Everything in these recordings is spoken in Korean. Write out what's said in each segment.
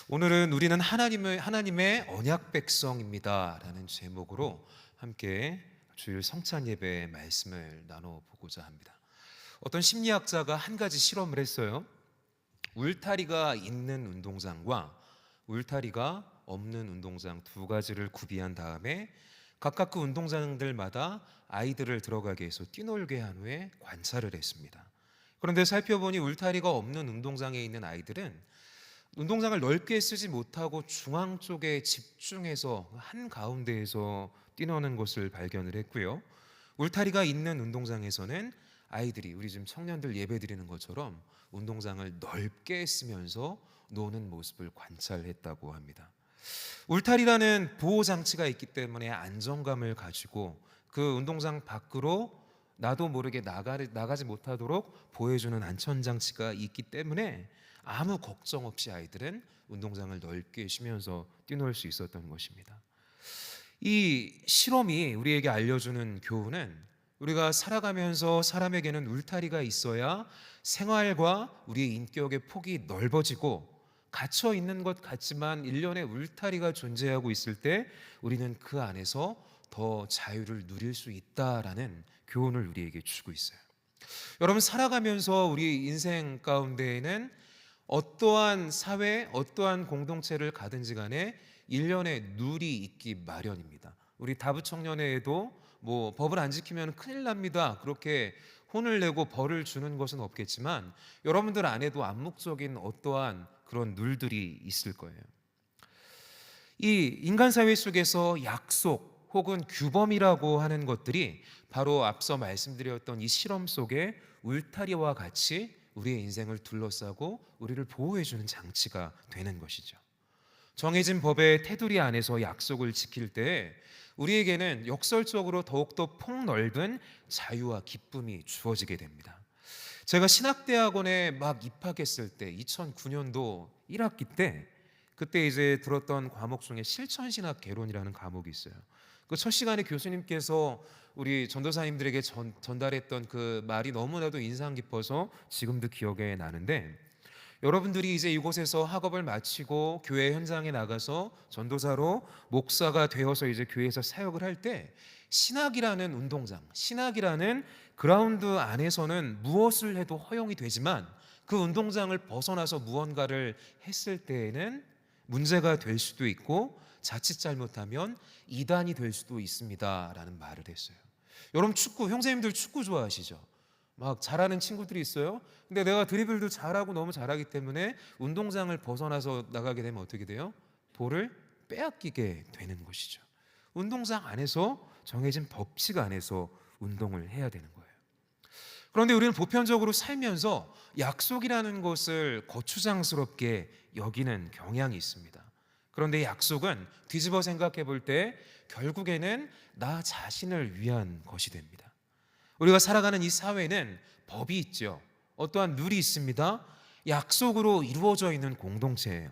오늘은 우리는 하나님의 언약 백성입니다라는 제목으로 함께 주일 성찬 예배의 말씀을 나눠보고자 합니다. 어떤 심리학자가 한 가지 실험을 했어요. 울타리가 있는 운동장과 울타리가 없는 운동장 두 가지를 구비한 다음에 각각 그 운동장들마다 아이들을 들어가게 해서 뛰놀게 한 후에 관찰을 했습니다. 그런데 살펴보니 울타리가 없는 운동장에 있는 아이들은 운동장을 넓게 쓰지 못하고 중앙 쪽에 집중해서 한가운데에서 뛰노는 것을 발견을 했고요. 울타리가 있는 운동장에서는 아이들이 우리 지금 청년들 예배 드리는 것처럼 운동장을 넓게 쓰면서 노는 모습을 관찰했다고 합니다. 울타리라는 보호 장치가 있기 때문에 안정감을 가지고 그 운동장 밖으로 나도 모르게 나가지 못하도록 보호해주는 안전 장치가 있기 때문에 아무 걱정 없이 아이들은 운동장을 넓게 쉬면서 뛰놀 수 있었던 것입니다. 이 실험이 우리에게 알려주는 교훈은 우리가 살아가면서 사람에게는 울타리가 있어야 생활과 우리의 인격의 폭이 넓어지고, 갇혀 있는 것 같지만 일련의 울타리가 존재하고 있을 때 우리는 그 안에서 더 자유를 누릴 수 있다라는 교훈을 우리에게 주고 있어요. 여러분, 살아가면서 우리 인생 가운데에는 어떠한 사회, 어떠한 공동체를 가든지 간에 일련의 룰이 있기 마련입니다. 우리 다부청년회에도 법을 안 지키면 큰일 납니다, 그렇게 혼을 내고 벌을 주는 것은 없겠지만 여러분들 안에도 암묵적인 어떠한 그런 룰들이 있을 거예요. 이 인간 사회 속에서 약속 혹은 규범이라고 하는 것들이 바로 앞서 말씀드렸던 이 실험 속에 울타리와 같이 우리의 인생을 둘러싸고 우리를 보호해주는 장치가 되는 것이죠. 정해진 법의 테두리 안에서 약속을 지킬 때 우리에게는 역설적으로 더욱더 폭넓은 자유와 기쁨이 주어지게 됩니다. 제가 신학대학원에 막 입학했을 때 2009년도 1학기 때, 그때 이제 들었던 과목 중에 실천신학 개론이라는 과목이 있어요. 그 첫 시간에 교수님께서 우리 전도사님들에게 전달했던 그 말이 너무나도 인상 깊어서 지금도 기억에 나는데, 여러분들이 이제 이곳에서 학업을 마치고 교회 현장에 나가서 전도사로 목사가 되어서 이제 교회에서 사역을 할 때 신학이라는 운동장, 신학이라는 그라운드 안에서는 무엇을 해도 허용이 되지만 그 운동장을 벗어나서 무언가를 했을 때에는 문제가 될 수도 있고 자칫 잘못하면 이단이 될 수도 있습니다라는 말을 했어요. 여러분, 형제님들 축구 좋아하시죠? 막 잘하는 친구들이 있어요. 근데 내가 드리블도 잘하고 너무 잘하기 때문에 운동장을 벗어나서 나가게 되면 어떻게 돼요? 볼을 빼앗기게 되는 것이죠. 운동장 안에서 정해진 법칙 안에서 운동을 해야 되는 거예요. 그런데 우리는 보편적으로 살면서 약속이라는 것을 거추장스럽게 여기는 경향이 있습니다. 그런데 약속은 뒤집어 생각해 볼 때 결국에는 나 자신을 위한 것이 됩니다. 우리가 살아가는 이 사회는 법이 있죠. 어떠한 룰이 있습니다. 약속으로 이루어져 있는 공동체예요.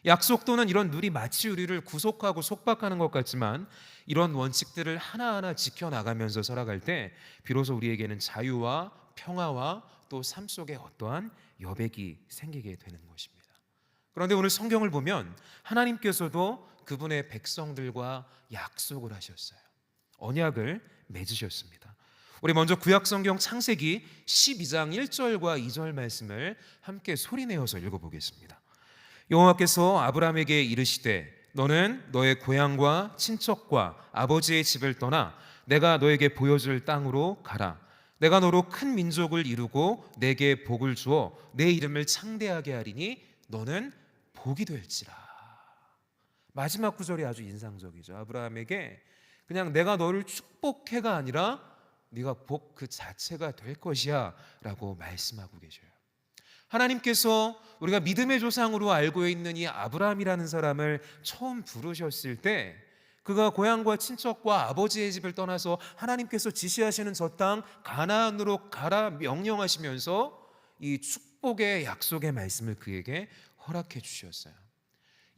약속 또는 이런 룰이 마치 우리를 구속하고 속박하는 것 같지만 이런 원칙들을 하나하나 지켜나가면서 살아갈 때 비로소 우리에게는 자유와 평화와 또 삶 속에 어떠한 여백이 생기게 되는 것입니다. 그런데 오늘 성경을 보면 하나님께서도 그분의 백성들과 약속을 하셨어요. 언약을 맺으셨습니다. 우리 먼저 구약성경 창세기 12장 1절과 2절 말씀을 함께 소리내어서 읽어보겠습니다. 여호와께서 아브라함에게 이르시되 너는 너의 고향과 친척과 아버지의 집을 떠나 내가 너에게 보여줄 땅으로 가라. 내가 너로 큰 민족을 이루고 내게 복을 주어 내 이름을 창대하게 하리니 너는 복이 될지라. 마지막 구절이 아주 인상적이죠. 아브라함에게 그냥 내가 너를 축복해가 아니라 네가 복 그 자체가 될 것이야 라고 말씀하고 계셔요. 하나님께서 우리가 믿음의 조상으로 알고 있는 이 아브라함이라는 사람을 처음 부르셨을 때 그가 고향과 친척과 아버지의 집을 떠나서 하나님께서 지시하시는 저 땅 가나안으로 가라 명령하시면서 이 축복의 약속의 말씀을 그에게 허락해 주셨어요.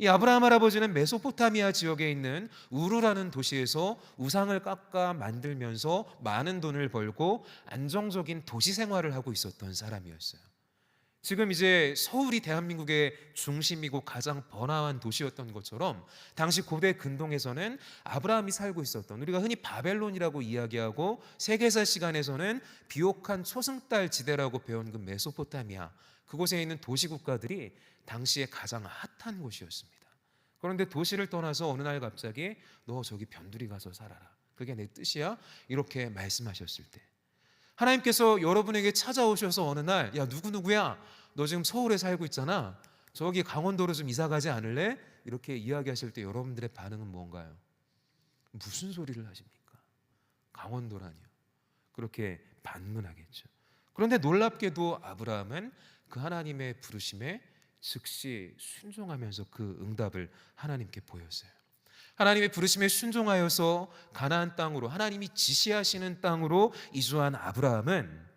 이 아브라함 할아버지는 메소포타미아 지역에 있는 우르라는 도시에서 우상을 깎아 만들면서 많은 돈을 벌고 안정적인 도시 생활을 하고 있었던 사람이었어요. 지금 이제 서울이 대한민국의 중심이고 가장 번화한 도시였던 것처럼 당시 고대 근동에서는 아브라함이 살고 있었던, 우리가 흔히 바벨론이라고 이야기하고 세계사 시간에서는 비옥한 초승달 지대라고 배운 그 메소포타미아, 그곳에 있는 도시국가들이 당시에 가장 핫한 곳이었습니다. 그런데 도시를 떠나서 어느 날 갑자기 너 저기 변두리 가서 살아라, 그게 내 뜻이야, 이렇게 말씀하셨을 때 하나님께서 여러분에게 찾아오셔서 어느 날, 야 누구누구야, 너 지금 서울에 살고 있잖아, 저기 강원도로 좀 이사 가지 않을래? 이렇게 이야기하실 때 여러분들의 반응은 뭔가요? 무슨 소리를 하십니까? 강원도라니요. 그렇게 반문하겠죠. 그런데 놀랍게도 아브라함은 그 하나님의 부르심에 즉시 순종하면서 그 응답을 하나님께 보였어요. 하나님의 부르심에 순종하여서 가나안 땅으로, 하나님이 지시하시는 땅으로 이주한 아브라함은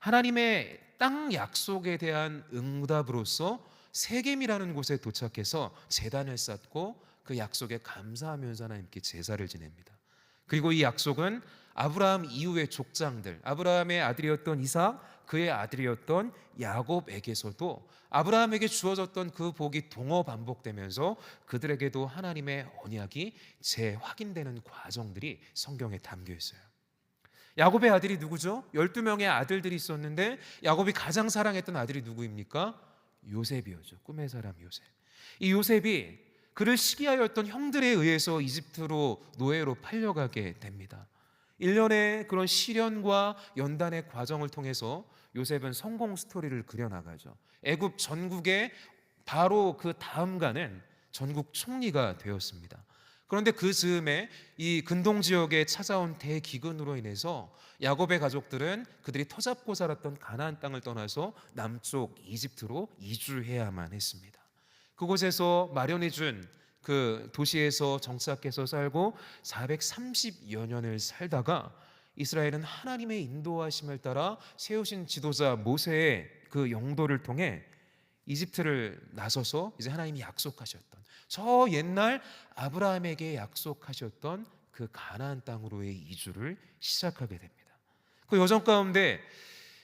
하나님의 땅 약속에 대한 응답으로서 세겜이라는 곳에 도착해서 제단을 쌓고 그 약속에 감사하면서 하나님께 제사를 지냅니다. 그리고 이 약속은 아브라함 이후의 족장들, 아브라함의 아들이었던 이삭, 그의 아들이었던 야곱에게서도 아브라함에게 주어졌던 그 복이 동어 반복되면서 그들에게도 하나님의 언약이 재확인되는 과정들이 성경에 담겨 있어요. 야곱의 아들이 누구죠? 12명의 아들들이 있었는데 야곱이 가장 사랑했던 아들이 누구입니까? 요셉이었죠. 꿈의 사람 요셉. 이 요셉이 그를 시기하였던 형들에 의해서 이집트로 노예로 팔려가게 됩니다. 1년의 그런 시련과 연단의 과정을 통해서 요셉은 성공 스토리를 그려나가죠. 애굽 전국에 바로 그 다음가는 전국 총리가 되었습니다. 그런데 그 즈음에 이 근동 지역에 찾아온 대기근으로 인해서 야곱의 가족들은 그들이 터잡고 살았던 가나안 땅을 떠나서 남쪽 이집트로 이주해야만 했습니다. 그곳에서 마련해 준 그 도시에서 정착해서 살고 430여 년을 살다가 이스라엘은 하나님의 인도하심을 따라 세우신 지도자 모세의 그 영도를 통해 이집트를 나서서 이제 하나님이 약속하셨던, 저 옛날 아브라함에게 약속하셨던 그 가나안 땅으로의 이주를 시작하게 됩니다. 그 여정 가운데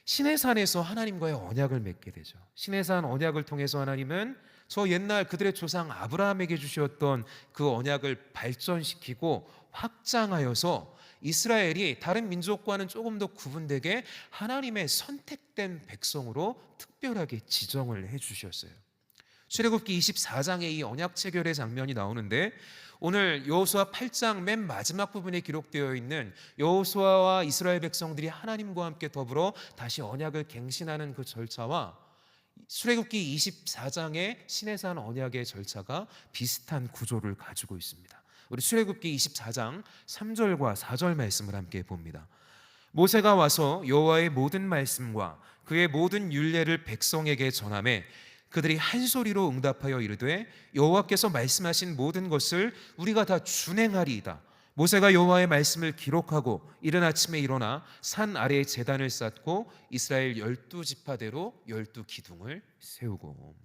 시내산에서 하나님과의 언약을 맺게 되죠. 시내산 언약을 통해서 하나님은 저 옛날 그들의 조상 아브라함에게 주셨던 그 언약을 발전시키고 확장하여서 이스라엘이 다른 민족과는 조금 더 구분되게 하나님의 선택된 백성으로 특별하게 지정을 해주셨어요. 출애굽기 24장에 이 언약 체결의 장면이 나오는데, 오늘 여호수아 8장 맨 마지막 부분에 기록되어 있는 여호수아와 이스라엘 백성들이 하나님과 함께 더불어 다시 언약을 갱신하는 그 절차와 출애굽기 24장의 시내산 언약의 절차가 비슷한 구조를 가지고 있습니다. 우리 출애굽기 24장 3절과 4절 말씀을 함께 봅니다. 모세가 와서 여호와의 모든 말씀과 그의 모든 율례를 백성에게 전하매 그들이 한 소리로 응답하여 이르되 여호와께서 말씀하신 모든 것을 우리가 다 준행하리이다. 모세가 여호와의 말씀을 기록하고 이른 아침에 일어나 산 아래에 제단을 쌓고 이스라엘 12지파대로 12기둥을 세우고.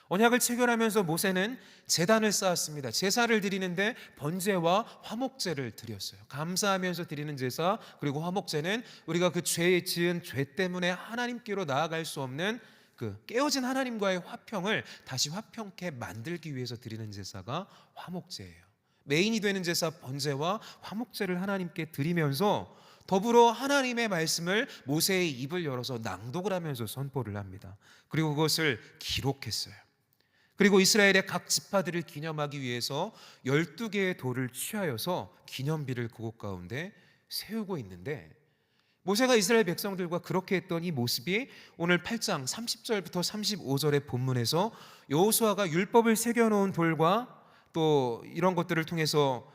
언약을 체결하면서 모세는 제단을 쌓았습니다. 제사를 드리는데 번제와 화목제를 드렸어요. 감사하면서 드리는 제사, 그리고 화목제는 우리가 그 죄에 지은 죄 때문에 하나님께로 나아갈 수 없는 그 깨어진 하나님과의 화평을 다시 화평케 만들기 위해서 드리는 제사가 화목제예요. 메인이 되는 제사 번제와 화목제를 하나님께 드리면서 더불어 하나님의 말씀을 모세의 입을 열어서 낭독을 하면서 선포를 합니다. 그리고 그것을 기록했어요. 그리고 이스라엘의 각 지파들을 기념하기 위해서 12개의 돌을 취하여서 기념비를 그곳 가운데 세우고 있는데, 모세가 이스라엘 백성들과 그렇게 했던 이 모습이 오늘 8장 30절부터 35절의 본문에서 여호수아가 율법을 새겨놓은 돌과 또 이런 것들을 통해서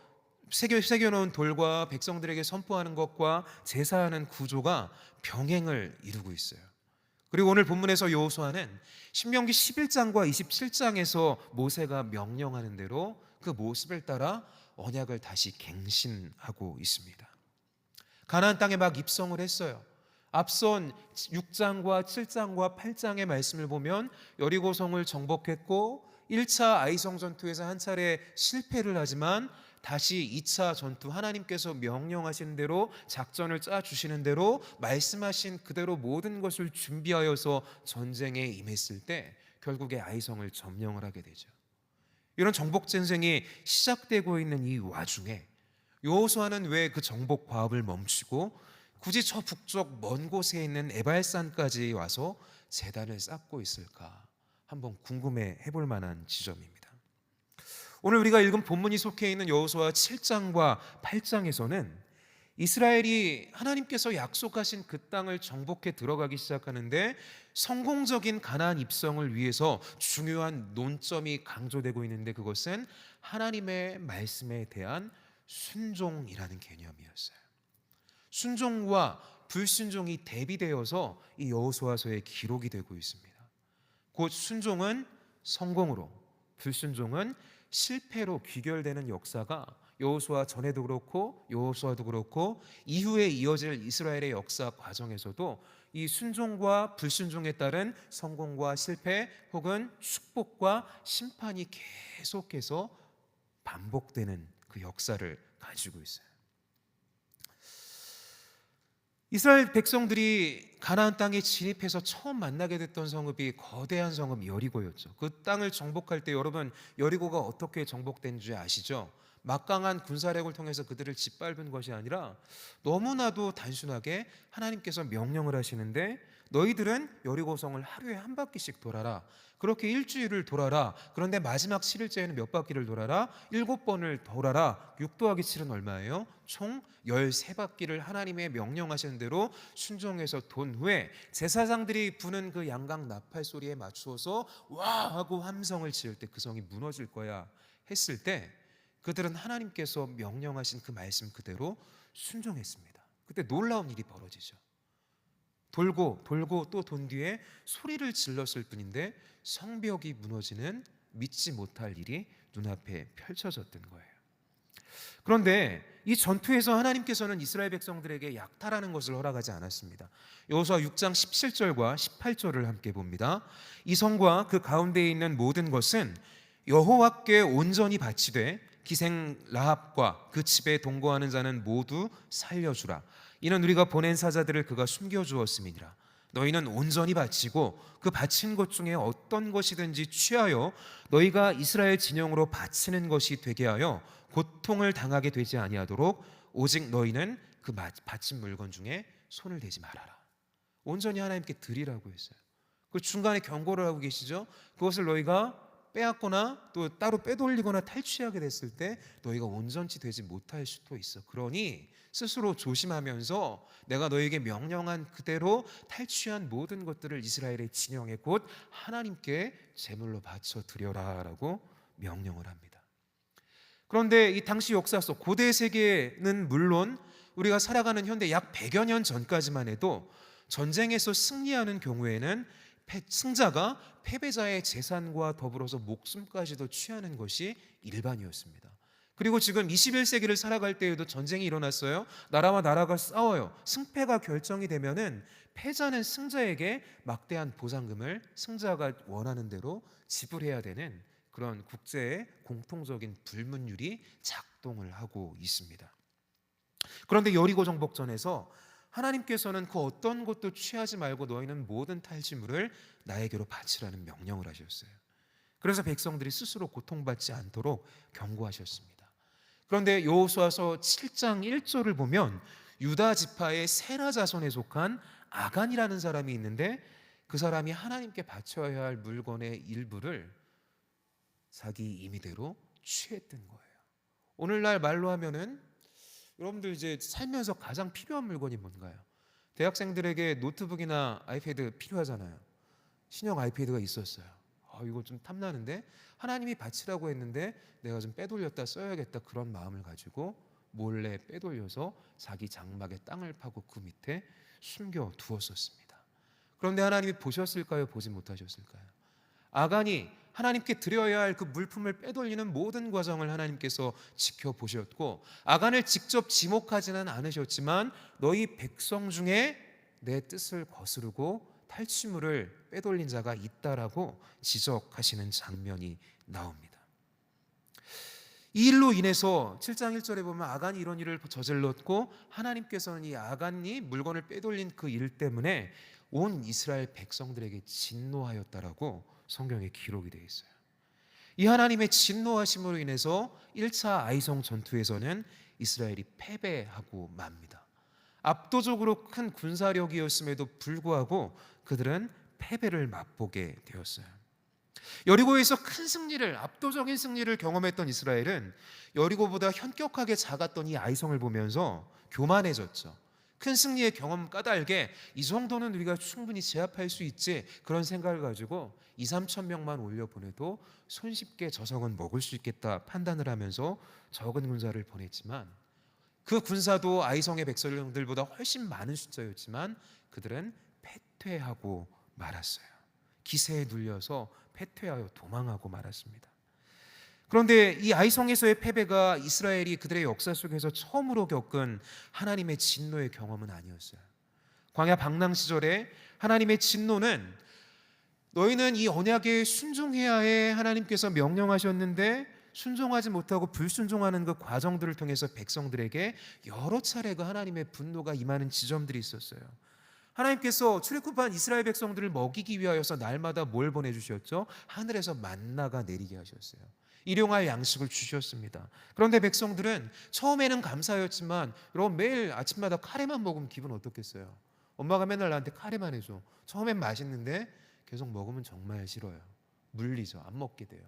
새겨놓은 돌과 백성들에게 선포하는 것과 제사하는 구조가 병행을 이루고 있어요. 그리고 오늘 본문에서 여호수아는 신명기 11장과 27장에서 모세가 명령하는 대로 그 모습을 따라 언약을 다시 갱신하고 있습니다. 가나안 땅에 막 입성을 했어요. 앞선 6장과 7장과 8장의 말씀을 보면 여리고성을 정복했고 1차 아이성 전투에서 한 차례 실패를 하지만 다시 2차 전투 하나님께서 명령하신 대로 작전을 짜 주시는 대로 말씀하신 그대로 모든 것을 준비하여서 전쟁에 임했을 때 결국에 아이성을 점령을 하게 되죠. 이런 정복 전쟁이 시작되고 있는 이 와중에 여호수아는 왜 그 정복 과업을 멈추고 굳이 저 북쪽 먼 곳에 있는 에발산까지 와서 제단을 쌓고 있을까? 한번 궁금해 해볼 만한 지점입니다. 오늘 우리가 읽은 본문이 속해 있는 여호수아 7장과 8장에서는 이스라엘이 하나님께서 약속하신 그 땅을 정복해 들어가기 시작하는데 성공적인 가나안 입성을 위해서 중요한 논점이 강조되고 있는데 그것은 하나님의 말씀에 대한 순종이라는 개념이었어요. 순종과 불순종이 대비되어서 이 여호수아서에 기록이 되고 있습니다. 곧 순종은 성공으로, 불순종은 실패로 귀결되는 역사가 여호수아 전에도 그렇고 여호수아도 그렇고 이후에 이어질 이스라엘의 역사 과정에서도 이 순종과 불순종에 따른 성공과 실패 혹은 축복과 심판이 계속해서 반복되는 그 역사를 가지고 있어요. 이스라엘 백성들이 가나안 땅에 진입해서 처음 만나게 됐던 성읍이 거대한 성읍 여리고였죠. 그 땅을 정복할 때 여러분 여리고가 어떻게 정복된 줄 아시죠? 막강한 군사력을 통해서 그들을 짓밟은 것이 아니라 너무나도 단순하게 하나님께서 명령을 하시는데 너희들은 여리고성을 하루에 한 바퀴씩 돌아라. 그렇게 일주일을 돌아라. 그런데 마지막 7일째에는 몇 바퀴를 돌아라? 7번을 돌아라. 6 더하기 7은 얼마예요? 총 13바퀴를 하나님의 명령하시는 대로 순종해서 돈 후에 제사장들이 부는 그 양각 나팔 소리에 맞추어서 와 하고 함성을 지을 때 그 성이 무너질 거야 했을 때 그들은 하나님께서 명령하신 그 말씀 그대로 순종했습니다. 그때 놀라운 일이 벌어지죠. 돌고 또 돈 뒤에 소리를 질렀을 뿐인데 성벽이 무너지는 믿지 못할 일이 눈앞에 펼쳐졌던 거예요. 그런데 이 전투에서 하나님께서는 이스라엘 백성들에게 약탈하는 것을 허락하지 않았습니다. 여호수아 6장 17절과 18절을 함께 봅니다. 이 성과 그 가운데에 있는 모든 것은 여호와께 온전히 바치되 기생 라합과 그 집에 동거하는 자는 모두 살려주라. 이는 우리가 보낸 사자들을 그가 숨겨주었음이니라. 너희는 온전히 바치고 그 바친 것 중에 어떤 것이든지 취하여 너희가 이스라엘 진영으로 바치는 것이 되게 하여 고통을 당하게 되지 아니하도록 오직 너희는 그 바친 물건 중에 손을 대지 말아라. 온전히 하나님께 드리라고 했어요. 그 중간에 경고를 하고 계시죠. 그것을 너희가 빼앗거나 또 따로 빼돌리거나 탈취하게 됐을 때 너희가 온전치 되지 못할 수도 있어. 그러니 스스로 조심하면서 내가 너에게 명령한 그대로 탈취한 모든 것들을 이스라엘의 진영에 곧 하나님께 제물로 바쳐 드려라 라고 명령을 합니다. 그런데 이 당시 역사 속 고대 세계는 물론 우리가 살아가는 현대 약 100여 년 전까지만 해도 전쟁에서 승리하는 경우에는 승자가 패배자의 재산과 더불어서 목숨까지도 취하는 것이 일반이었습니다. 그리고 지금 21세기를 살아갈 때에도 전쟁이 일어났어요. 나라와 나라가 싸워요. 승패가 결정이 되면은 패자는 승자에게 막대한 보상금을 승자가 원하는 대로 지불해야 되는 그런 국제의 공통적인 불문율이 작동을 하고 있습니다. 그런데 여리고 정복전에서 하나님께서는 그 어떤 것도 취하지 말고 너희는 모든 탈취물을 나에게로 바치라는 명령을 하셨어요. 그래서 백성들이 스스로 고통받지 않도록 경고하셨습니다. 그런데 여호수아서 7장 1절을 보면 유다 지파의 세라 자손에 속한 아간이라는 사람이 있는데 그 사람이 하나님께 바쳐야 할 물건의 일부를 자기 임의대로 취했던 거예요. 오늘날 말로 하면은 여러분들 이제 살면서 가장 필요한 물건이 뭔가요? 대학생들에게 노트북이나 아이패드 필요하잖아요. 신형 아이패드가 있었어요. 이거 좀 탐나는데 하나님이 바치라고 했는데 내가 좀 빼돌렸다 써야겠다 그런 마음을 가지고 몰래 빼돌려서 자기 장막에 땅을 파고 그 밑에 숨겨 두었었습니다. 그런데 하나님이 보셨을까요? 보지 못하셨을까요? 아간이 하나님께 드려야 할 그 물품을 빼돌리는 모든 과정을 하나님께서 지켜보셨고 아간을 직접 지목하지는 않으셨지만 너희 백성 중에 내 뜻을 거스르고 탈취물을 빼돌린 자가 있다라고 지적하시는 장면이 나옵니다. 이 일로 인해서 7장 1절에 보면 아간이 이런 일을 저질렀고 하나님께서는 이 아간이 물건을 빼돌린 그 일 때문에 온 이스라엘 백성들에게 진노하였다라고 성경에 기록이 되어 있어요. 이 하나님의 진노하심으로 인해서 1차 아이성 전투에서는 이스라엘이 패배하고 맙니다. 압도적으로 큰 군사력이었음에도 불구하고 그들은 패배를 맛보게 되었어요. 여리고에서 큰 승리를, 압도적인 승리를 경험했던 이스라엘은 여리고보다 현격하게 작았던 이 아이성을 보면서 교만해졌죠. 큰 승리의 경험 까닭에 이 정도는 우리가 충분히 제압할 수 있지, 그런 생각을 가지고 2, 3천 명만 올려보내도 손쉽게 저 성은 먹을 수 있겠다 판단을 하면서 적은 군사를 보냈지만, 그 군사도 아이성의 백성들보다 훨씬 많은 숫자였지만 그들은 패퇴하고 말았어요. 기세에 눌려서 패퇴하여 도망하고 말았습니다. 그런데 이 아이성에서의 패배가 이스라엘이 그들의 역사 속에서 처음으로 겪은 하나님의 진노의 경험은 아니었어요. 광야 방랑 시절에 하나님의 진노는 너희는 이 언약에 순종해야 해 하나님께서 명령하셨는데 순종하지 못하고 불순종하는 그 과정들을 통해서 백성들에게 여러 차례 그 하나님의 분노가 임하는 지점들이 있었어요. 하나님께서 출애굽한 이스라엘 백성들을 먹이기 위하여서 날마다 뭘 보내주셨죠? 하늘에서 만나가 내리게 하셨어요. 일용할 양식을 주셨습니다. 그런데 백성들은 처음에는 감사였지만, 여러분 매일 아침마다 카레만 먹으면 기분 어떻겠어요? 엄마가 맨날 나한테 카레만 해줘. 처음엔 맛있는데 계속 먹으면 정말 싫어요. 물리죠. 안 먹게 돼요.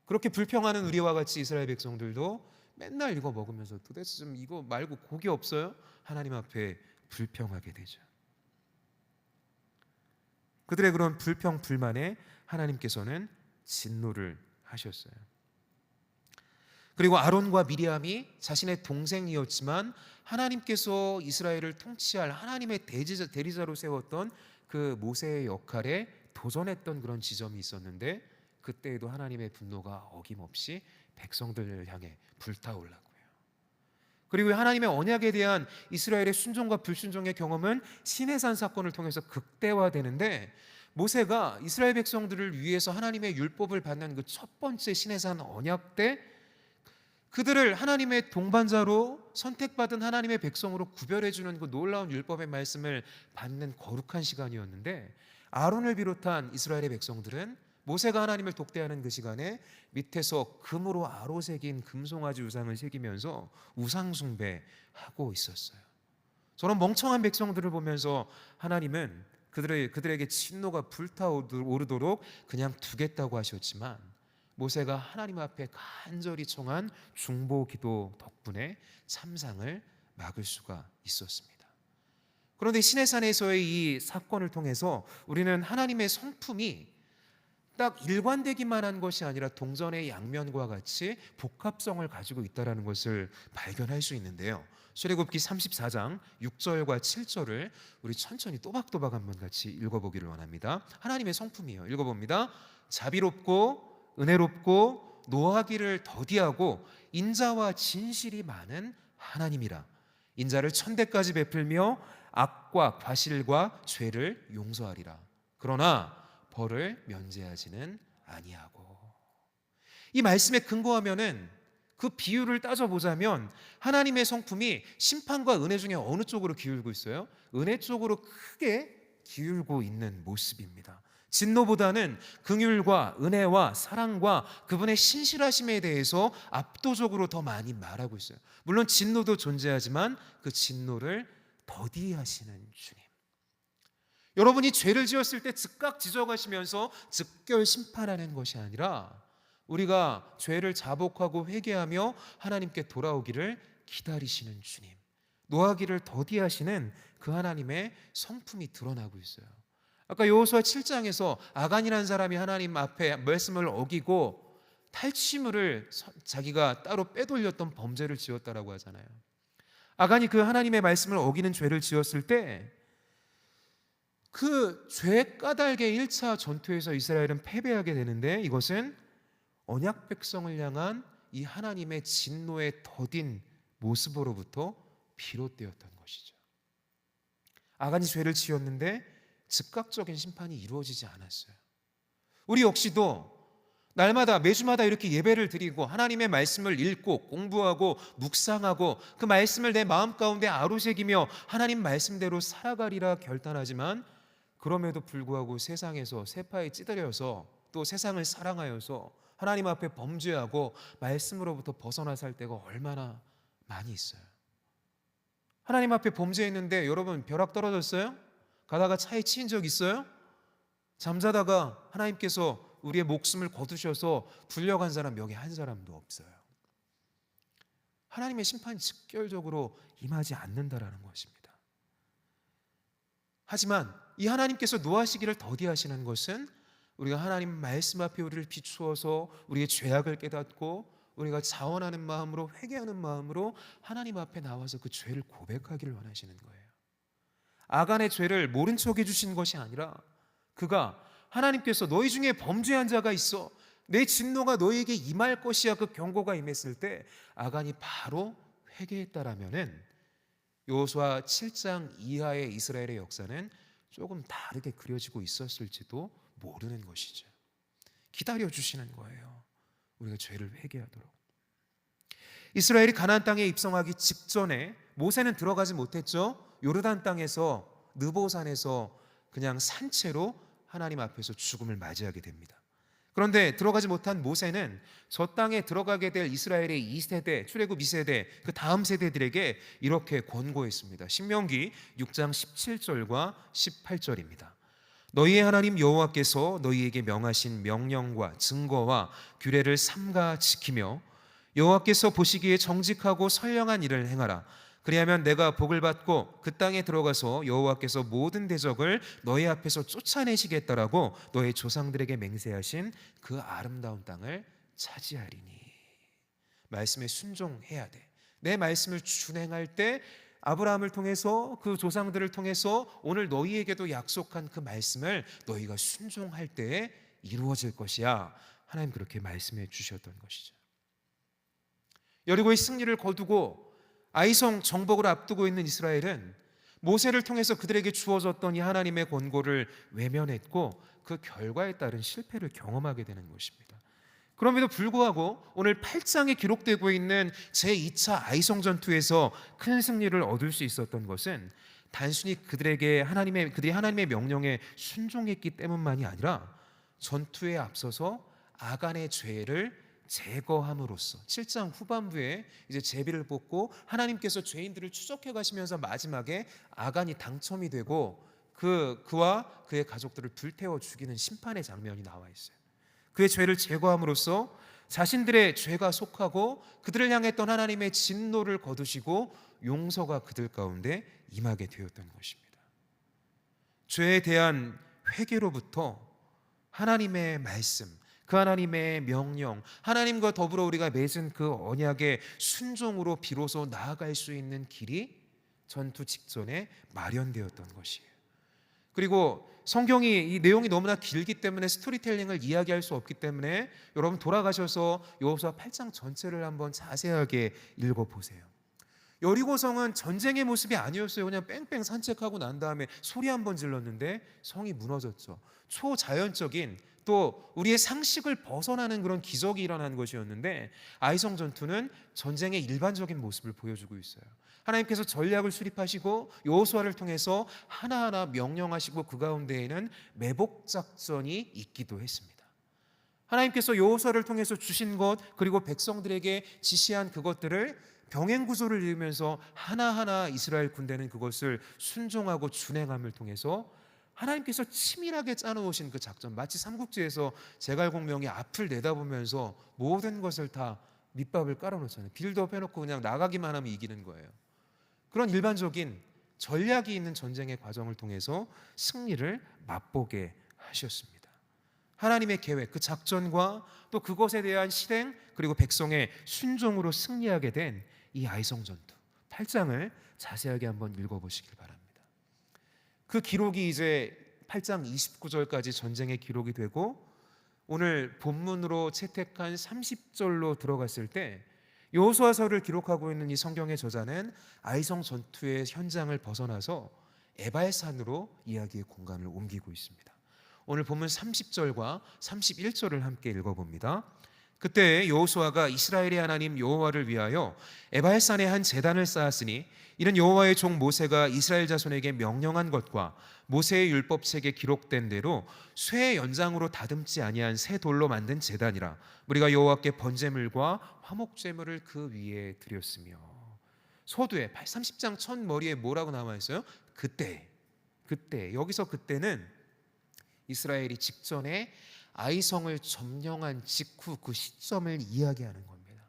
그렇게 불평하는 우리와 같이 이스라엘 백성들도 맨날 이거 먹으면서 도대체 좀 이거 말고 고기 없어요? 하나님 앞에 불평하게 되죠. 그들의 그런 불평 불만에 하나님께서는 진노를 하셨어요. 그리고 아론과 미리암이 자신의 동생이었지만 하나님께서 이스라엘을 통치할 하나님의 대리자로 세웠던 그 모세의 역할에 도전했던 그런 지점이 있었는데, 그때에도 하나님의 분노가 어김없이 백성들을 향해 불타올랐고요. 그리고 하나님의 언약에 대한 이스라엘의 순종과 불순종의 경험은 시내산 사건을 통해서 극대화되는데, 모세가 이스라엘 백성들을 위해서 하나님의 율법을 받는 그 첫 번째 시내산 언약 때 그들을 하나님의 동반자로 선택받은 하나님의 백성으로 구별해주는 그 놀라운 율법의 말씀을 받는 거룩한 시간이었는데, 아론을 비롯한 이스라엘의 백성들은 모세가 하나님을 독대하는 그 시간에 밑에서 금으로 아로 새긴 금송아지 우상을 새기면서 우상 숭배하고 있었어요. 저런 멍청한 백성들을 보면서 하나님은 그들에게 진노가 불타오르도록 그냥 두겠다고 하셨지만, 모세가 하나님 앞에 간절히 청한 중보 기도 덕분에 참상을 막을 수가 있었습니다. 그런데 시내산에서의 이 사건을 통해서 우리는 하나님의 성품이 딱 일관되기만 한 것이 아니라 동전의 양면과 같이 복합성을 가지고 있다는 것을 발견할 수 있는데요. 출애굽기 34장 6절과 7절을 우리 천천히 또박또박 한번 같이 읽어보기를 원합니다. 하나님의 성품이에요. 읽어봅니다. 자비롭고 은혜롭고 노하기를 더디하고 인자와 진실이 많은 하나님이라. 인자를 천대까지 베풀며 악과 과실과 죄를 용서하리라. 그러나 벌을 면제하지는 아니하고. 이 말씀에 근거하면은, 그 비유를 따져보자면 하나님의 성품이 심판과 은혜 중에 어느 쪽으로 기울고 있어요? 은혜 쪽으로 크게 기울고 있는 모습입니다. 진노보다는 긍휼과 은혜와 사랑과 그분의 신실하심에 대해서 압도적으로 더 많이 말하고 있어요. 물론 진노도 존재하지만 그 진노를 더디하시는 주님. 여러분이 죄를 지었을 때 즉각 지적하시면서 즉결 심판하는 것이 아니라 우리가 죄를 자복하고 회개하며 하나님께 돌아오기를 기다리시는 주님, 노하기를 더디하시는 그 하나님의 성품이 드러나고 있어요. 아까 여호수아 7장에서 아간이라는 사람이 하나님 앞에 말씀을 어기고 탈취물을 자기가 따로 빼돌렸던 범죄를 지었다라고 하잖아요. 아간이 그 하나님의 말씀을 어기는 죄를 지었을 때 그 죄 까닭의 1차 전투에서 이스라엘은 패배하게 되는데, 이것은 언약 백성을 향한 이 하나님의 진노의 더딘 모습으로부터 비롯되었던 것이죠. 아간이 죄를 지었는데 즉각적인 심판이 이루어지지 않았어요. 우리 역시도 날마다 매주마다 이렇게 예배를 드리고 하나님의 말씀을 읽고 공부하고 묵상하고 그 말씀을 내 마음 가운데 아로새기며 하나님 말씀대로 살아가리라 결단하지만, 그럼에도 불구하고 세상에서 세파에 찌들여서 또 세상을 사랑하여서 하나님 앞에 범죄하고 말씀으로부터 벗어나 살 때가 얼마나 많이 있어요. 하나님 앞에 범죄했는데 여러분 벼락 떨어졌어요? 가다가 차에 치인 적 있어요? 잠자다가 하나님께서 우리의 목숨을 거두셔서 불려간 사람 여기 한 사람도 없어요. 하나님의 심판이 직결적으로 임하지 않는다라는 것입니다. 하지만 이 하나님께서 노하시기를 더디하시는 것은 우리가 하나님 말씀 앞에 우리를 비추어서 우리의 죄악을 깨닫고 우리가 자원하는 마음으로, 회개하는 마음으로 하나님 앞에 나와서 그 죄를 고백하기를 원하시는 거예요. 아간의 죄를 모른 척 해주신 것이 아니라 그가 하나님께서 너희 중에 범죄한 자가 있어 내 진노가 너희에게 임할 것이야, 그 경고가 임했을 때 아간이 바로 회개했다라면은 여호수아 7장 이하의 이스라엘의 역사는 조금 다르게 그려지고 있었을지도 모르는 것이죠. 기다려주시는 거예요. 우리가 죄를 회개하도록. 이스라엘이 가나안 땅에 입성하기 직전에 모세는 들어가지 못했죠. 요르단 땅에서 느보산에서 그냥 산채로 하나님 앞에서 죽음을 맞이하게 됩니다. 그런데 들어가지 못한 모세는 저 땅에 들어가게 될 이스라엘의 2세대, 출애굽 2세대, 그 다음 세대들에게 이렇게 권고했습니다. 신명기 6장 17절과 18절입니다. 너희의 하나님 여호와께서 너희에게 명하신 명령과 증거와 규례를 삼가 지키며 여호와께서 보시기에 정직하고 선량한 일을 행하라. 그리하면 내가 복을 받고 그 땅에 들어가서 여호와께서 모든 대적을 너희 앞에서 쫓아내시겠다라고 너희 조상들에게 맹세하신 그 아름다운 땅을 차지하리니. 말씀에 순종해야 돼. 내 말씀을 준행할 때 아브라함을 통해서 그 조상들을 통해서 오늘 너희에게도 약속한 그 말씀을 너희가 순종할 때에 이루어질 것이야. 하나님 그렇게 말씀해 주셨던 것이죠. 여리고의 승리를 거두고 아이성 정복을 앞두고 있는 이스라엘은 모세를 통해서 그들에게 주어졌던 이 하나님의 권고를 외면했고 그 결과에 따른 실패를 경험하게 되는 것입니다. 그럼에도 불구하고 오늘 8장에 기록되고 있는 제2차 아이성 전투에서 큰 승리를 얻을 수 있었던 것은 단순히 그들이 하나님의 명령에 순종했기 때문만이 아니라 전투에 앞서서 아간의 죄를 제거함으로써 7장 후반부에 이제 제비를 뽑고 하나님께서 죄인들을 추적해 가시면서 마지막에 아간이 당첨이 되고 그와 그의 가족들을 불태워 죽이는 심판의 장면이 나와 있어요. 그의 죄를 제거함으로써 자신들의 죄가 속하고 그들을 향했던 하나님의 진노를 거두시고 용서가 그들 가운데 임하게 되었던 것입니다. 죄에 대한 회개로부터 하나님의 말씀, 그 하나님의 명령, 하나님과 더불어 우리가 맺은 그 언약의 순종으로 비로소 나아갈 수 있는 길이 전투 직전에 마련되었던 것이에요. 그리고 성경이 이 내용이 너무나 길기 때문에 스토리텔링을 이야기할 수 없기 때문에 여러분 돌아가셔서 여호수아 8장 전체를 한번 자세하게 읽어보세요. 여리고성은 전쟁의 모습이 아니었어요. 그냥 뺑뺑 산책하고 난 다음에 소리 한번 질렀는데 성이 무너졌죠. 초자연적인 또 우리의 상식을 벗어나는 그런 기적이 일어난 것이었는데 아이성 전투는 전쟁의 일반적인 모습을 보여주고 있어요. 하나님께서 전략을 수립하시고 여호수아를 통해서 하나하나 명령하시고 그 가운데에는 매복 작전이 있기도 했습니다. 하나님께서 여호수아를 통해서 주신 것 그리고 백성들에게 지시한 그것들을 병행 구조를 이루면서 하나하나 이스라엘 군대는 그것을 순종하고 준행함을 통해서 하나님께서 치밀하게 짜놓으신 그 작전, 마치 삼국지에서 제갈공명이 앞을 내다보면서 모든 것을 다 밑밥을 깔아놓잖아요. 빌드업 해놓고 그냥 나가기만 하면 이기는 거예요. 그런 일반적인 전략이 있는 전쟁의 과정을 통해서 승리를 맛보게 하셨습니다. 하나님의 계획, 그 작전과 또 그것에 대한 실행 그리고 백성의 순종으로 승리하게 된 이 아이성 전투 8장을 자세하게 한번 읽어보시길 바랍니다. 그 기록이 이제 8장 29절까지 전쟁의 기록이 되고 오늘 본문으로 채택한 30절로 들어갔을 때 여호수아서를 기록하고 있는 이 성경의 저자는 아이성 전투의 현장을 벗어나서 에발산으로 이야기의 공간을 옮기고 있습니다. 오늘 본문 30절과 31절을 함께 읽어봅니다. 그때 여호수아가 이스라엘의 하나님 여호와를 위하여 에발산에 한 제단을 쌓았으니 이는 여호와의 종 모세가 이스라엘 자손에게 명령한 것과 모세의 율법책에 기록된 대로 쇠의 연장으로 다듬지 아니한 새 돌로 만든 제단이라. 우리가 여호와께 번제물과 화목제물을 그 위에 드렸으며. 서두에 30장 첫 머리에 뭐라고 나와 있어요? 그때 여기서 그때는 이스라엘이 직전에 아이성을 점령한 직후 그 시점을 이야기하는 겁니다.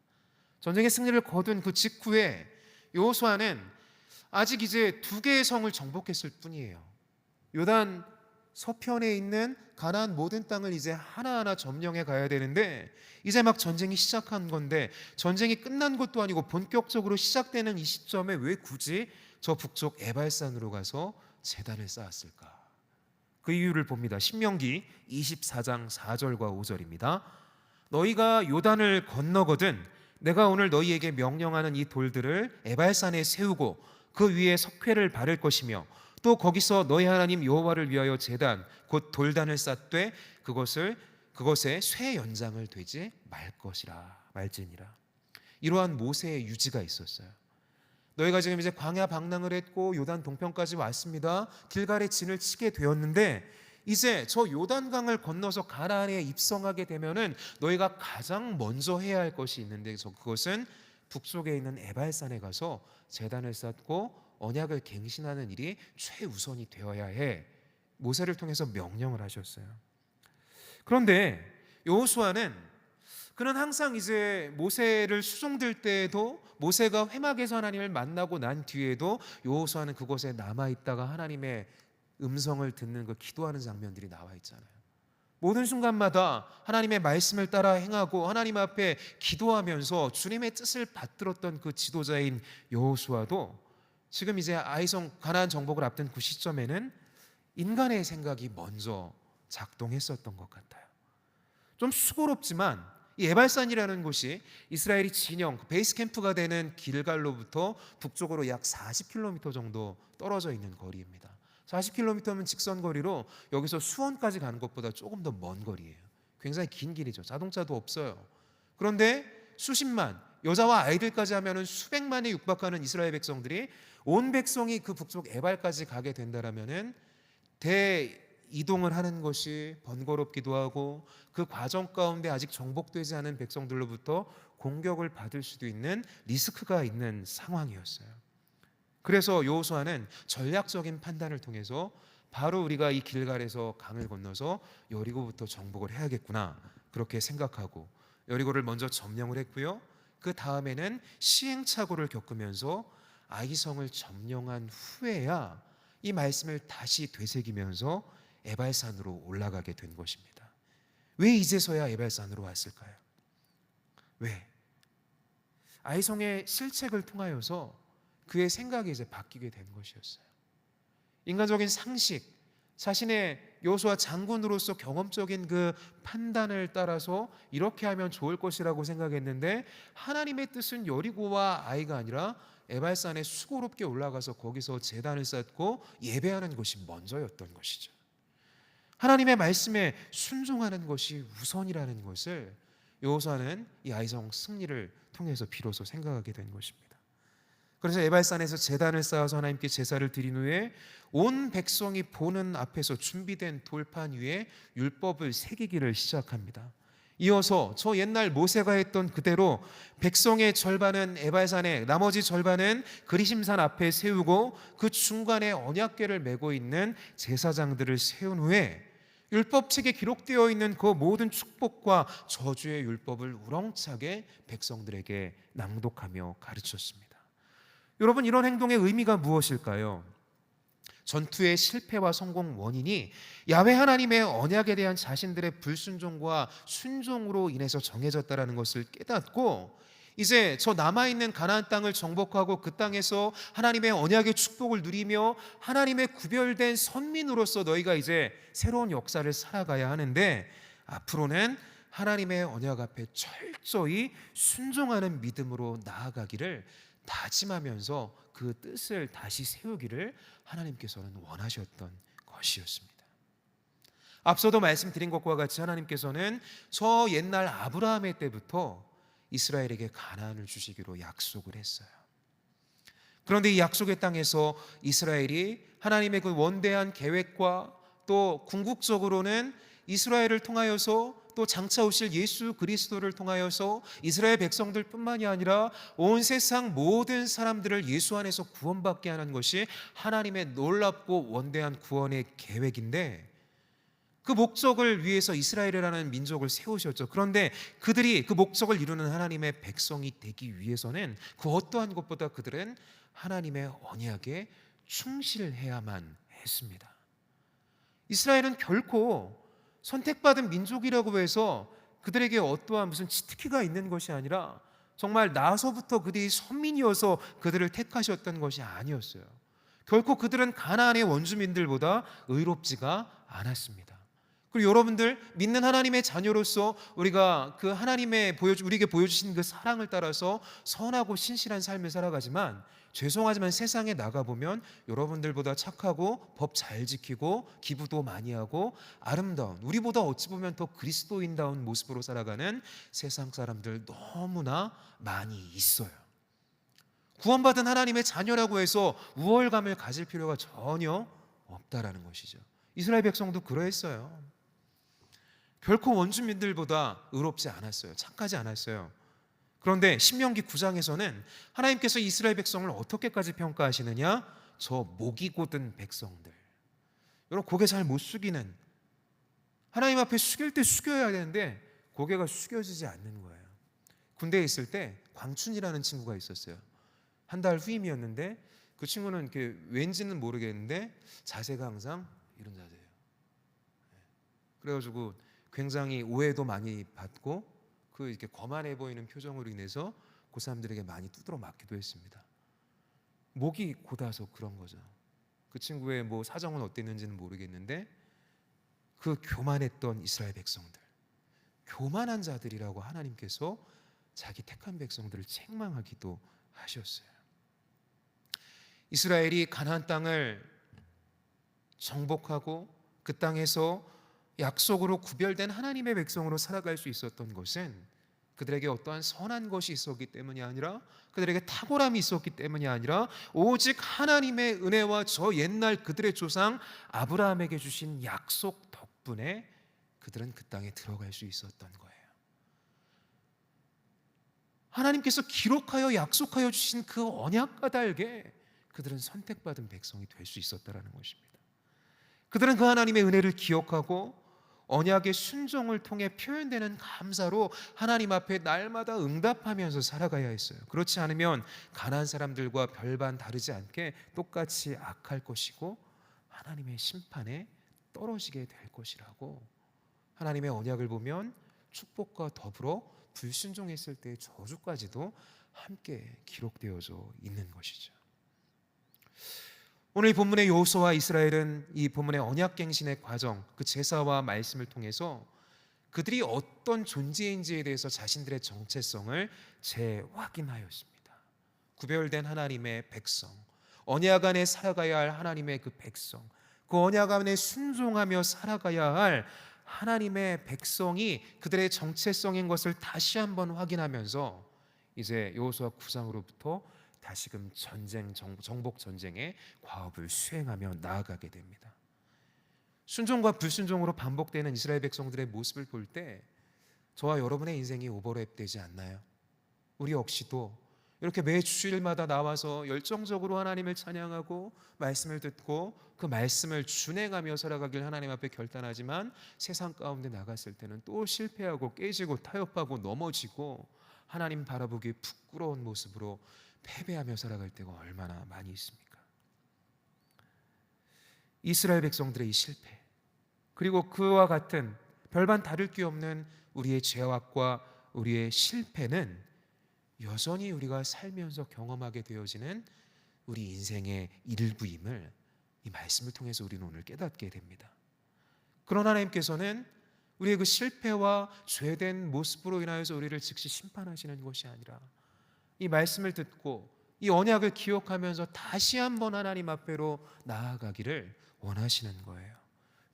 전쟁의 승리를 거둔 그 직후에 여호수아는 아직 이제 2개의 성을 정복했을 뿐이에요. 요단 서편에 있는 가나안 모든 땅을 이제 하나하나 점령해 가야 되는데 이제 막 전쟁이 시작한 건데 전쟁이 끝난 것도 아니고 본격적으로 시작되는 이 시점에 왜 굳이 저 북쪽 에발산으로 가서 제단을 쌓았을까? 그 이유를 봅니다. 신명기 24장 4절과 5절입니다. 너희가 요단을 건너거든 내가 오늘 너희에게 명령하는 이 돌들을 에발산에 세우고 그 위에 석회를 바를 것이며 또 거기서 너희 하나님 여호와를 위하여 제단 곧 돌단을 쌓되 그것에 쇠 연장을 되지 말지니라. 이러한 모세의 유지가 있었어요. 너희가 지금 이제 광야 방랑을 했고 요단 동편까지 왔습니다. 길갈의 진을 치게 되었는데 이제 저 요단강을 건너서 가나안에 입성하게 되면은 너희가 가장 먼저 해야 할 것이 있는데 그것은 북쪽에 있는 에발산에 가서 제단을 쌓고 언약을 갱신하는 일이 최우선이 되어야 해. 모세를 통해서 명령을 하셨어요. 그런데 여호수아는 그는 항상 이제 모세를 수종들 때에도 모세가 회막에서 하나님을 만나고 난 뒤에도 여호수아는 그곳에 남아 있다가 하나님의 음성을 듣는 그 기도하는 장면들이 나와 있잖아요. 모든 순간마다 하나님의 말씀을 따라 행하고 하나님 앞에 기도하면서 주님의 뜻을 받들었던 그 지도자인 여호수아도 지금 이제 아이성 가나안 정복을 앞둔 그 시점에는 인간의 생각이 먼저 작동했었던 것 같아요. 좀 수고롭지만 이 에발산이라는 곳이 이스라엘이 진영 베이스 캠프가 되는 길갈로부터 북쪽으로 약 40km 정도 떨어져 있는 거리입니다. 40km면 직선 거리로 여기서 수원까지 가는 것보다 조금 더 먼 거리예요. 굉장히 긴 길이죠. 자동차도 없어요. 그런데 수십만 여자와 아이들까지 하면은 수백만에 육박하는 이스라엘 백성들이 온 백성이 그 북쪽 에발까지 가게 된다라면은 이동을 하는 것이 번거롭기도 하고 그 과정 가운데 아직 정복되지 않은 백성들로부터 공격을 받을 수도 있는 리스크가 있는 상황이었어요. 그래서 여호수아는 전략적인 판단을 통해서 바로 우리가 이 길갈에서 강을 건너서 여리고부터 정복을 해야겠구나 그렇게 생각하고 여리고를 먼저 점령을 했고요. 그 다음에는 시행착오를 겪으면서 아이성을 점령한 후에야 이 말씀을 다시 되새기면서 에발산으로 올라가게 된 것입니다. 왜 이제서야 에발산으로 왔을까요? 왜? 아이성의 실책을 통하여서 그의 생각이 이제 바뀌게 된 것이었어요. 인간적인 상식, 자신의 여호수아 장군으로서 경험적인 그 판단을 따라서 이렇게 하면 좋을 것이라고 생각했는데 하나님의 뜻은 여리고와 아이가 아니라 에발산에 수고롭게 올라가서 거기서 제단을 쌓고 예배하는 것이 먼저였던 것이죠. 하나님의 말씀에 순종하는 것이 우선이라는 것을 여호수아는 이 아이성 승리를 통해서 비로소 생각하게 된 것입니다. 그래서 에발산에서 제단을 쌓아서 하나님께 제사를 드린 후에 온 백성이 보는 앞에서 준비된 돌판 위에 율법을 새기기를 시작합니다. 이어서 저 옛날 모세가 했던 그대로 백성의 절반은 에발산에 나머지 절반은 그리심산 앞에 세우고 그 중간에 언약궤를 메고 있는 제사장들을 세운 후에 율법책에 기록되어 있는 그 모든 축복과 저주의 율법을 우렁차게 백성들에게 낭독하며 가르쳤습니다. 여러분, 이런 행동의 의미가 무엇일까요? 전투의 실패와 성공 원인이 야훼 하나님의 언약에 대한 자신들의 불순종과 순종으로 인해서 정해졌다는 것을 깨닫고 이제 저 남아있는 가나안 땅을 정복하고 그 땅에서 하나님의 언약의 축복을 누리며 하나님의 구별된 선민으로서 너희가 이제 새로운 역사를 살아가야 하는데 앞으로는 하나님의 언약 앞에 철저히 순종하는 믿음으로 나아가기를 다짐하면서 그 뜻을 다시 세우기를 하나님께서는 원하셨던 것이었습니다. 앞서도 말씀드린 것과 같이 하나님께서는 저 옛날 아브라함의 때부터 이스라엘에게 가나안을 주시기로 약속을 했어요. 그런데 이 약속의 땅에서 이스라엘이 하나님의 그 원대한 계획과 또 궁극적으로는 이스라엘을 통하여서 또 장차 오실 예수 그리스도를 통하여서 이스라엘 백성들뿐만이 아니라 온 세상 모든 사람들을 예수 안에서 구원받게 하는 것이 하나님의 놀랍고 원대한 구원의 계획인데, 그 목적을 위해서 이스라엘이라는 민족을 세우셨죠. 그런데 그들이 그 목적을 이루는 하나님의 백성이 되기 위해서는 그 어떠한 것보다 그들은 하나님의 언약에 충실해야만 했습니다. 이스라엘은 결코 선택받은 민족이라고 해서 그들에게 어떠한 무슨 치트키가 있는 것이 아니라 정말 나서부터 그들이 선민이어서 그들을 택하셨던 것이 아니었어요. 결코 그들은 가나안의 원주민들보다 의롭지가 않았습니다. 그리고 여러분들 믿는 하나님의 자녀로서 우리가 그 하나님의 우리에게 보여주신 그 사랑을 따라서 선하고 신실한 삶을 살아가지만, 죄송하지만 세상에 나가보면 여러분들보다 착하고 법 잘 지키고 기부도 많이 하고 아름다운, 우리보다 어찌 보면 더 그리스도인다운 모습으로 살아가는 세상 사람들 너무나 많이 있어요. 구원받은 하나님의 자녀라고 해서 우월감을 가질 필요가 전혀 없다라는 것이죠. 이스라엘 백성도 그러했어요. 결코 원주민들보다 의롭지 않았어요. 착하지 않았어요. 그런데 신명기 9장에서는 하나님께서 이스라엘 백성을 어떻게까지 평가하시느냐? 저 목이 곧은 백성들. 여러분, 고개 잘 못 숙이는, 하나님 앞에 숙일 때 숙여야 되는데 고개가 숙여지지 않는 거예요. 군대에 있을 때 광춘이라는 친구가 있었어요. 한 달 후임이었는데 그 친구는 이렇게 왠지는 모르겠는데 자세가 항상 이런 자세예요. 그래가지고 굉장히 오해도 많이 받고 그 이렇게 거만해 보이는 표정으로 인해서 그 사람들에게 많이 두드러 맞기도 했습니다. 목이 곧아서 그런 거죠. 그 친구의 뭐 사정은 어땠는지는 모르겠는데 그 교만했던 이스라엘 백성들, 교만한 자들이라고 하나님께서 자기 택한 백성들을 책망하기도 하셨어요. 이스라엘이 가나안 땅을 정복하고 그 땅에서 약속으로 구별된 하나님의 백성으로 살아갈 수 있었던 것은 그들에게 어떠한 선한 것이 있었기 때문이 아니라, 그들에게 탁월함이 있었기 때문이 아니라 오직 하나님의 은혜와 저 옛날 그들의 조상 아브라함에게 주신 약속 덕분에 그들은 그 땅에 들어갈 수 있었던 거예요. 하나님께서 기록하여 약속하여 주신 그 언약 까닭에 그들은 선택받은 백성이 될 수 있었다는 것입니다. 그들은 그 하나님의 은혜를 기억하고 언약의 순종을 통해 표현되는 감사로 하나님 앞에 날마다 응답하면서 살아가야 했어요. 그렇지 않으면 가나안 사람들과 별반 다르지 않게 똑같이 악할 것이고 하나님의 심판에 떨어지게 될 것이라고, 하나님의 언약을 보면 축복과 더불어 불순종했을 때의 저주까지도 함께 기록되어져 있는 것이죠. 오늘 이 본문의 여호수아와 이스라엘은 이 본문의 언약갱신의 과정, 그 제사와 말씀을 통해서 그들이 어떤 존재인지에 대해서 자신들의 정체성을 재확인하였습니다. 구별된 하나님의 백성, 언약 안에 살아가야 할 하나님의 그 백성, 그 언약 안에 순종하며 살아가야 할 하나님의 백성이 그들의 정체성인 것을 다시 한번 확인하면서 이제 여호수아 9장으로부터 다시금 정복 전쟁의 과업을 수행하며 나아가게 됩니다. 순종과 불순종으로 반복되는 이스라엘 백성들의 모습을 볼 때 저와 여러분의 인생이 오버랩 되지 않나요? 우리 역시도 이렇게 매 주일마다 나와서 열정적으로 하나님을 찬양하고 말씀을 듣고 그 말씀을 준행하며 살아가길 하나님 앞에 결단하지만 세상 가운데 나갔을 때는 또 실패하고 깨지고 타협하고 넘어지고 하나님 바라보기에 부끄러운 모습으로 패배하며 살아갈 때가 얼마나 많이 있습니까? 이스라엘 백성들의 이 실패, 그리고 그와 같은 별반 다를 게 없는 우리의 죄악과 우리의 실패는 여전히 우리가 살면서 경험하게 되어지는 우리 인생의 일부임을 이 말씀을 통해서 우리는 오늘 깨닫게 됩니다. 그런 하나님께서는 우리의 그 실패와 죄된 모습으로 인하여서 우리를 즉시 심판하시는 것이 아니라 이 말씀을 듣고 이 언약을 기억하면서 다시 한번 하나님 앞에로 나아가기를 원하시는 거예요.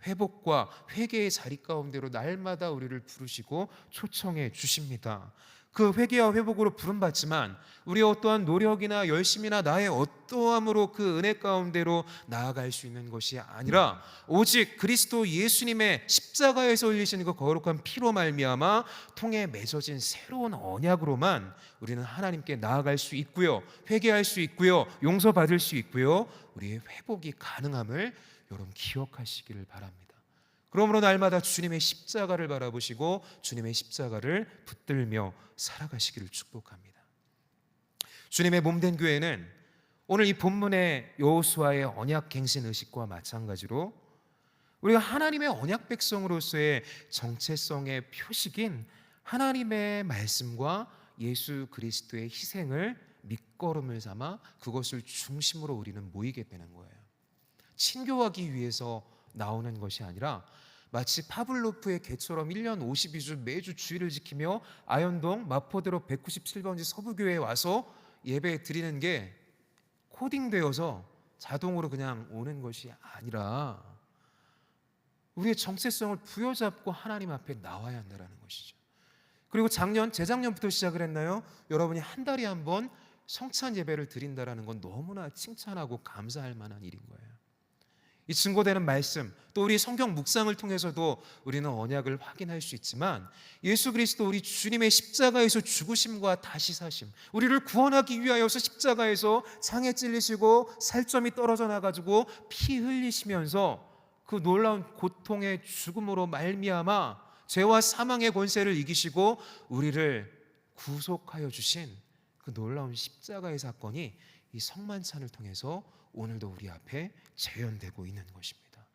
회복과 회개의 자리 가운데로 날마다 우리를 부르시고 초청해 주십니다. 그 회개와 회복으로 부름받지만 우리의 어떠한 노력이나 열심이나 나의 어떠함으로 그 은혜 가운데로 나아갈 수 있는 것이 아니라 오직 그리스도 예수님의 십자가에서 흘리신 그 거룩한 피로 말미암아 통해 맺어진 새로운 언약으로만 우리는 하나님께 나아갈 수 있고요, 회개할 수 있고요, 용서받을 수 있고요, 우리의 회복이 가능함을 여러분 기억하시기를 바랍니다. 그러므로 날마다 주님의 십자가를 바라보시고 주님의 십자가를 붙들며 살아가시기를 축복합니다. 주님의 몸된 교회는 오늘 이 본문의 여호수아의 언약 갱신 의식과 마찬가지로 우리가 하나님의 언약 백성으로서의 정체성의 표식인 하나님의 말씀과 예수 그리스도의 희생을 밑거름을 삼아 그것을 중심으로 우리는 모이게 되는 거예요. 친교하기 위해서 나오는 것이 아니라 마치 파블로프의 개처럼 1년 52주 매주 주일을 지키며 아현동 마포대로 197번지 서부교회에 와서 예배 드리는 게 코딩되어서 자동으로 그냥 오는 것이 아니라 우리의 정체성을 부여잡고 하나님 앞에 나와야 한다는 것이죠. 그리고 재작년부터 시작을 했나요? 여러분이 한 달에 한 번 성찬 예배를 드린다는 건 너무나 칭찬하고 감사할 만한 일인 거예요. 이 증거되는 말씀, 또 우리 성경 묵상을 통해서도 우리는 언약을 확인할 수 있지만 예수 그리스도 우리 주님의 십자가에서 죽으심과 다시 사심, 우리를 구원하기 위하여서 십자가에서 창에 찔리시고 살점이 떨어져 나가지고 피 흘리시면서 그 놀라운 고통의 죽음으로 말미암아 죄와 사망의 권세를 이기시고 우리를 구속하여 주신 그 놀라운 십자가의 사건이 이 성만찬을 통해서 오늘도 우리 앞에 재현되고 있는 것입니다.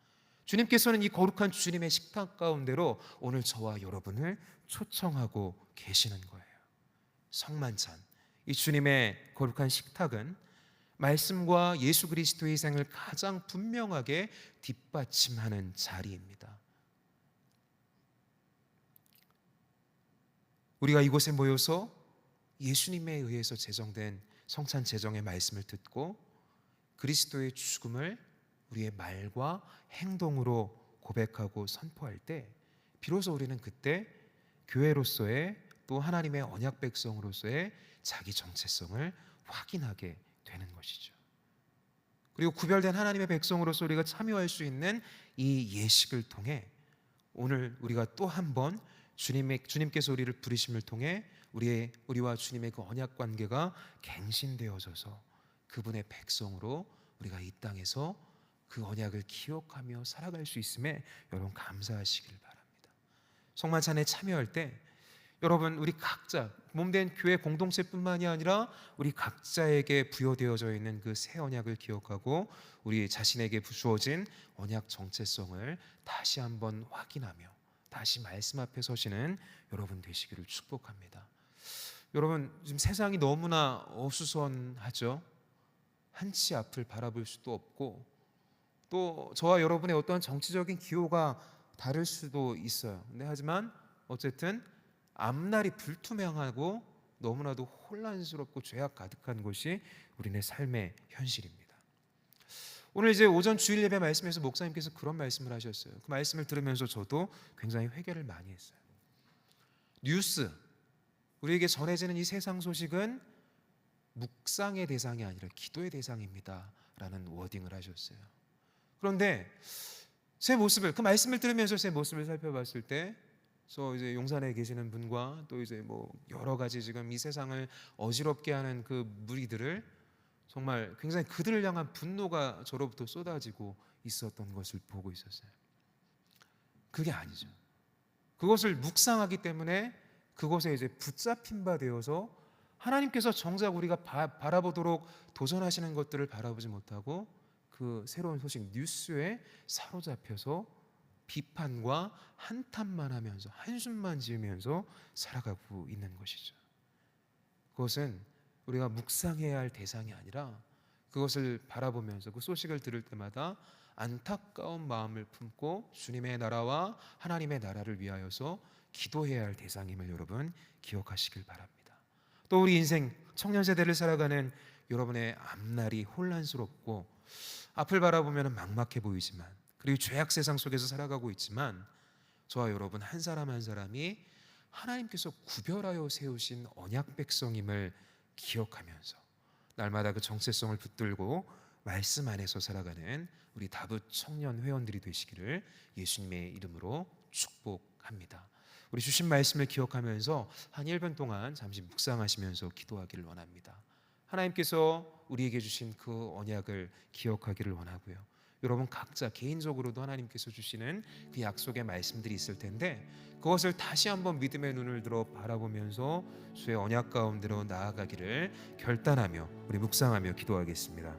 주님께서는 이 거룩한 주님의 식탁 가운데로 오늘 저와 여러분을 초청하고 계시는 거예요. 성만찬, 이 주님의 거룩한 식탁은 말씀과 예수 그리스도의 희생을 가장 분명하게 뒷받침하는 자리입니다. 우리가 이곳에 모여서 예수님에 의해서 제정된 성찬 제정의 말씀을 듣고 그리스도의 죽음을 우리의 말과 행동으로 고백하고 선포할 때 비로소 우리는 그때 교회로서의 또 하나님의 언약 백성으로서의 자기 정체성을 확인하게 되는 것이죠. 그리고 구별된 하나님의 백성으로서 우리가 참여할 수 있는 이 예식을 통해 오늘 우리가 또 한 번 주님께서 우리를 부르심을 통해 우리와 주님의 그 언약 관계가 갱신되어져서 그분의 백성으로 우리가 이 땅에서 그 언약을 기억하며 살아갈 수 있음에 여러분 감사하시길 바랍니다. 성만찬에 참여할 때 여러분 우리 각자 몸된 교회 공동체뿐만이 아니라 우리 각자에게 부여되어져 있는 그 새 언약을 기억하고 우리 자신에게 주어진 언약 정체성을 다시 한번 확인하며 다시 말씀 앞에 서시는 여러분 되시기를 축복합니다. 여러분 지금 세상이 너무나 어수선하죠. 한치 앞을 바라볼 수도 없고 또 저와 여러분의 어떤 정치적인 기호가 다를 수도 있어요. 근데 하지만 어쨌든 앞날이 불투명하고 너무나도 혼란스럽고 죄악 가득한 것이 우리네 삶의 현실입니다. 오늘 이제 오전 주일 예배 말씀에서 목사님께서 그런 말씀을 하셨어요. 그 말씀을 들으면서 저도 굉장히 회개를 많이 했어요. 뉴스, 우리에게 전해지는 이 세상 소식은 묵상의 대상이 아니라 기도의 대상입니다 라는 워딩을 하셨어요. 그런데 제 모습을, 그 말씀을 들으면서 제 모습을 살펴봤을 때 그래서 이제 용산에 계시는 분과 또 이제 뭐 여러 가지 지금 이 세상을 어지럽게 하는 그 무리들을 정말 굉장히 그들을 향한 분노가 저로부터 쏟아지고 있었던 것을 보고 있었어요. 그게 아니죠. 그것을 묵상하기 때문에 그것에 이제 붙잡힌 바 되어서 하나님께서 정작 우리가 바라보도록 도전하시는 것들을 바라보지 못하고 그 새로운 소식 뉴스에 사로잡혀서 비판과 한탄만 하면서 한숨만 지으면서 살아가고 있는 것이죠. 그것은 우리가 묵상해야 할 대상이 아니라 그것을 바라보면서 그 소식을 들을 때마다 안타까운 마음을 품고 주님의 나라와 하나님의 나라를 위하여서 기도해야 할 대상임을 여러분 기억하시길 바랍니다. 또 우리 인생 청년 세대를 살아가는 여러분의 앞날이 혼란스럽고 앞을 바라보면 막막해 보이지만, 그리고 죄악 세상 속에서 살아가고 있지만, 저와 여러분 한 사람 한 사람이 하나님께서 구별하여 세우신 언약 백성임을 기억하면서 날마다 그 정체성을 붙들고 말씀 안에서 살아가는 우리 다붓 청년 회원들이 되시기를 예수님의 이름으로 축복합니다. 우리 주신 말씀을 기억하면서 한 1분 동안 잠시 묵상하시면서 기도하기를 원합니다. 하나님께서 우리에게 주신 그 언약을 기억하기를 원하고요. 여러분 각자 개인적으로도 하나님께서 주시는 그 약속의 말씀들이 있을 텐데, 그것을 다시 한번 믿음의 눈을 들어 바라보면서 주의 언약 가운데로 나아가기를 결단하며 우리 묵상하며 기도하겠습니다.